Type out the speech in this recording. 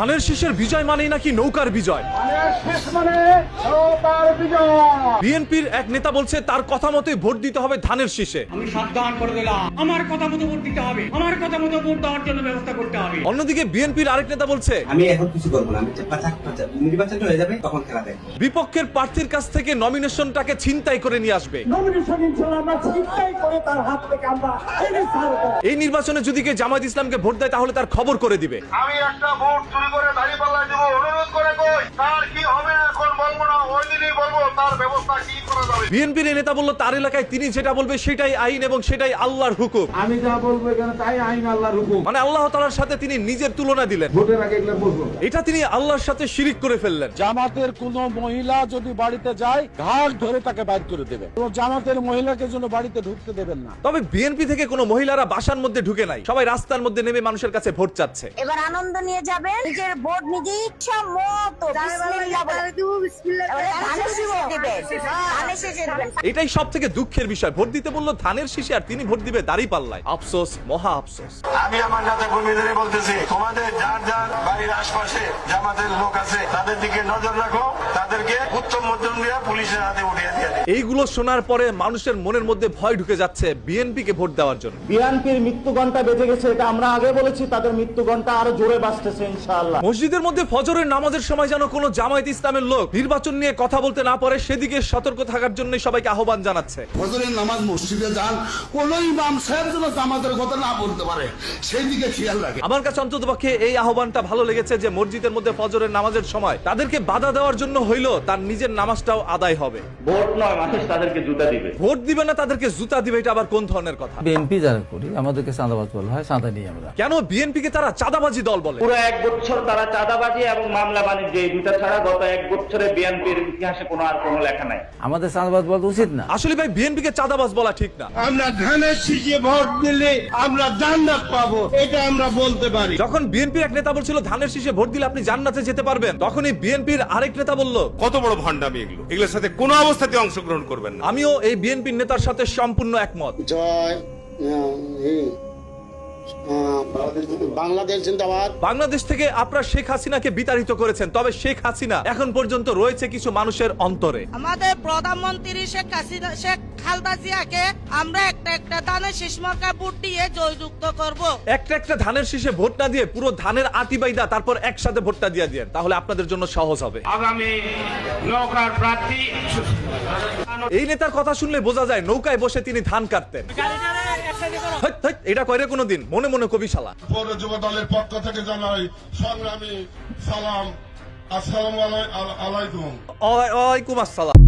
ধানের শীষের বিজয় মানেই নাকি নৌকার বিজয়। বিএনপির এক নেতা বলছে তার কথা মতোই ভোট দিতে হবে ধানের শীষে। আমি সাবধান করে দিলাম, আমার কথা মতো ভোট দিতে হবে, আমার কথা মতো ভোট দেওয়ার জন্য ব্যবস্থা করতে হবে। অন্যদিকে বিএনপির আরেক নেতা বলছে আমি এখন কিছু করবো না, আমি নির্বাচন হয়ে যাবে তখন খেলা দেখবো। বিপক্ষের প্রার্থীর কাছ থেকে নমিনেশনটাকে ছিনতাই করে নিয়ে আসবে। এই নির্বাচনে যদি কে জামায়াত ইসলামকে ভোট দেয় তাহলে তার খবর করে দিবে। আমি একটা ভোট চুরি করে দাঁড়িপাল্লায় দেবো, অনুরোধ করে কই তার কি হবে এখন বলবো না, ওই দিনই বলবো তার ব্যবস্থা কি করা যাবে। বিএনপির এই নেতা বলল তার এলাকায় তিনি যেটা বলবে সেটাই আইন এবং সেটাই আল্লাহর হুকুম। আমি যা বলবো এখানে তাই আইন, আল্লাহর হুকুম। মানে আল্লাহ তাআলার সাথে তিনি নিজের তুলনা দিলেন। ভোটের আগে এগুলো বলবো। এটা তিনি আল্লাহর সাথে শিরিক করে ফেললেন। জামাতের কোন মহিলা যদি বাড়িতে যায় ঘাট ধরে তাকে বাইর করে দেবে। জামাতের মহিলাকে জন্য বাড়িতে ঢুকতে দেবেন না। তবে বিএনপি থেকে কোনো মহিলারা বাসার মধ্যে ঢুকে নাই, সবাই রাস্তার মধ্যে নেমে মানুষের কাছে ভোট চাচ্ছে। এবার আনন্দ নিয়ে যাবেন, নিজের ভোট নিজে ইচ্ছা মতো বিসমিল্লাহ বলে ধানের শীষে দিবেন, ধানের শীষে দিবেন। এটাই সব থেকে দুঃখের বিষয়, ভোট দিতে বললো ধানের শীষে আর তিনি ভোট দিবে দাঁড়িপাল্লায়। আফসোস, মহা আফসোস। আমি আমার নেতা কর্মীদের বলতেছি, তোমাদের যার যার বাড়ির আশপাশে জামাতের লোক আছে তাদের দিকে নজর রাখো, তাদেরকে উত্তম মধ্যম দিয়ে পুলিশের হাতে উঠিয়ে দিয়ে দিই। এইগুলো শোনার পরে মানুষের মনের মধ্যে ভয় ঢুকে যাচ্ছে বিএনপি কে ভোট দেওয়ার জন্য। বিএনপির মৃত্যু ঘন্টা বেজে গেছে, এটা আমরা আগে বলেছি, তাদের মৃত্যু ঘন্টা আরো জোরে বাজতেছে ইনশাআল্লাহ। মসজিদের মধ্যে ফজরের নামাজের সময় যেন কোনো জামায়াত ইসলামের লোক নির্বাচন নিয়ে কথা বলতে না পারে সেদিকে সতর্ক থাকার জন্য সবাইকে আহ্বান জানাচ্ছে। ফজরের নামাজ মসজিদে যান, কোন ইমাম সাহেব যেন জামাতের কথা না বলতে পারে সেই দিকে খেয়াল রাখে। আমার কাছে অন্ততপক্ষে এই আহ্বানটা ভালো লেগেছে যে মসজিদের মধ্যে ফজরের নামাজের সময় তাদেরকে বাধা দেওয়ার জন্য হইলো তার নিজের নামাজটাও আদায় হবে। ভোট নয়, মানুষ তাদেরকে জুতা দিবে। ভোট দিবে না তাদেরকে জুতা দিবে, এটা আবার কোন ধরনের কথা? বিএনপি যারা করি আমাদেরকে চাঁদাবাজ বলা হয়, চাঁদা নিয়ে আমরা। কেন বিএনপি কে তারা চাঁদাবাজি দল বলে? পুরো 1 বছর তারা চাঁদাবাজি এবং মামলা বাণিজ্য এই দুটা ছাড়া গত 1 বছরে বিএনপির ইতিহাসে আর কোনো লেখা নাই। আমাদের চাঁদাবাজ বলা উচিত না। আসলে ভাই বিএনপি কে চাঁদাবাজ বলা ঠিক না। আমরা ধানের শীষে ভোট দিলে আমরা জান্নাত পাবো, এটা আমরা বলতে পারি। যখন বিএনপির এক নেতা বলছিল ধানের শীষে ভোট দিলে আপনি জান্নাতে যেতে পারবেন, তখনই বিএনপির আরেক নেতা বলল কত বড় ভণ্ডামি এগুলো, এগুলোর সাথে কোনো অবস্থাতে অংশগ্রহণ করবেন না। আমিও এই বিএনপির নেতার সাথে সম্পূর্ণ একমত। জয় বাংলাদেশ জিন্দাবাদ। বাংলাদেশ থেকে আপনারা শেখ হাসিনাকে বিতাড়িত করেছেন, তবে শেখ হাসিনা এখন পর্যন্ত রয়েছে কিছু মানুষের অন্তরে। আমাদের প্রধানমন্ত্রী শেখ খালেদা জিয়াকে আমরা একটা ধানের শীষ মার্কা ভোট দিয়ে জয়যুক্ত করব। একটা ধানের শীষে ভোট না দিয়ে পুরো ধানের আটি বাইদা তারপর একসাথে ভোটটা দিয়ে দিয়েন, তাহলে আপনাদের জন্য সহজ হবে। আগামী নৌকার প্রার্থী এই নেতার কথা শুনলে বোঝা যায় নৌকায় বসে তিনি ধান কাটতেন। এটা কয়রে কোনোদিন মনে মনে কবি শালা। পৌর যুব দলের পক্ষ থেকে জানাই সংগ্রামী সালাম, আসসালামু আলাইকুম। ওয়ালাইকুম আসসালাম।